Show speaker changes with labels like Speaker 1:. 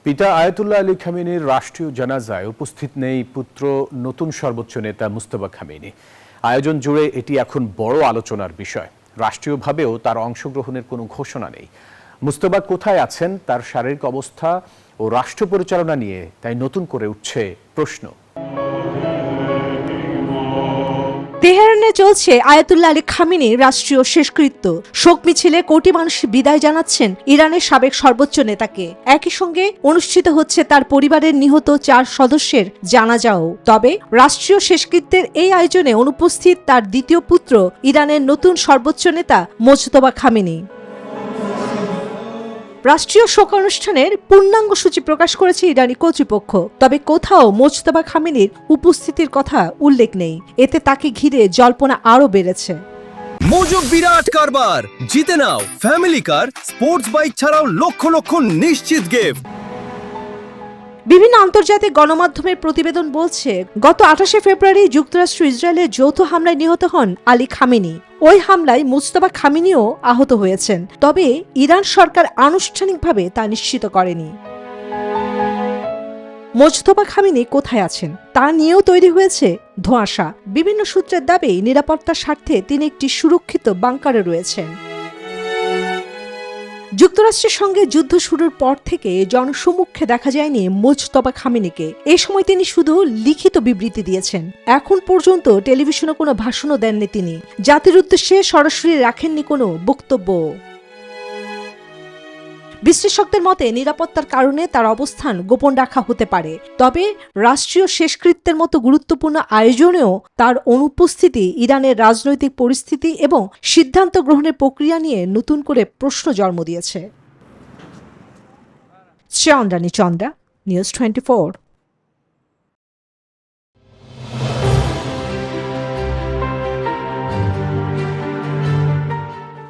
Speaker 1: পিতা Ayatollah Ali খামেনির রাষ্ট্রীয় জানাজায় উপস্থিত নেই পুত্র নতুন সর্বোচ্চ নেতা মুজতবা খামেনি। আয়োজন জুড়ে এটি এখন বড় আলোচনার বিষয়। রাষ্ট্রীয়ভাবেও তার অংশগ্রহণের কোনো ঘোষণা নেই। মুজতবা কোথায় আছেন, তার শারীরিক অবস্থা ও রাষ্ট্র পরিচালনা নিয়ে তাই নতুন করে উঠছে প্রশ্ন।
Speaker 2: তেহরানে চলছে আয়াতুল্লাহ আলী খামেনির রাষ্ট্রীয় শেষকৃত্য। শোক মিছিলে কোটি মানুষ বিদায় জানাচ্ছেন ইরানের সাবেক সর্বোচ্চ নেতাকে। একই সঙ্গে অনুষ্ঠিত হচ্ছে তার পরিবারের নিহত 4 সদস্যের জানাজাও। তবে রাষ্ট্রীয় শেষকৃত্যের এই আয়োজনে অনুপস্থিত তার দ্বিতীয় পুত্র ইরানের নতুন সর্বোচ্চ নেতা মুজতবা খামেনি। রাষ্ট্রীয় শোকানুষ্ঠানের পূর্ণাঙ্গ সূচি প্রকাশ করেছে ইরানি কর্তৃপক্ষ। তবে কোথাও মুজতবা খামেনির উপস্থিতির কথা উল্লেখ নেই। এতে তাকে ঘিরে জল্পনা আরও বেড়েছে।
Speaker 3: মজুক বিরাট কারবার, জিতে নাও ফ্যামিলি কার, স্পোর্টস বাইক ছাড়াও লক্ষ লক্ষ নিশ্চিত গিফট।
Speaker 2: বিভিন্ন আন্তর্জাতিক গণমাধ্যমের প্রতিবেদন বলছে, গত 28 ফেব্রুয়ারি যুক্তরাষ্ট্র ইসরায়েলের যৌথ হামলায় নিহত হন আলী খামেনি। ওই হামলায় মুজতবা খামেনিও আহত হয়েছেন। তবে ইরান সরকার আনুষ্ঠানিকভাবে তা নিশ্চিত করেনি। মুজতবা খামেনি কোথায় আছেন তা নিয়েও তৈরি হয়েছে ধোঁয়াশা। বিভিন্ন সূত্রের দাবি, নিরাপত্তার স্বার্থে তিনি একটি সুরক্ষিত বাংকারে রয়েছেন। যুক্তরাষ্ট্রের সঙ্গে যুদ্ধ শুরুর পর থেকে জনসমক্ষে দেখা যায়নি মুজতবা খামেনিকে। এ সময় তিনি শুধু লিখিত বিবৃতি দিয়েছেন। এখন পর্যন্ত টেলিভিশনে কোনো ভাষণও দেননি তিনি। জাতির উদ্দেশ্যে সরাসরি রাখেননি কোনো বক্তব্য। বিশ্লেষকদের মতে নিরাপত্তার কারণে তার অবস্থান গোপন রাখা হতে পারে। তবে রাষ্ট্রীয় শেষকৃত্যের মতো গুরুত্বপূর্ণ আয়োজনেও তার অনুপস্থিতি ইরানের রাজনৈতিক পরিস্থিতি এবং সিদ্ধান্ত গ্রহণের প্রক্রিয়া নিয়ে নতুন করে প্রশ্ন জন্ম দিয়েছে। চন্দ্রানী চন্দ্রা, নিউজ 24।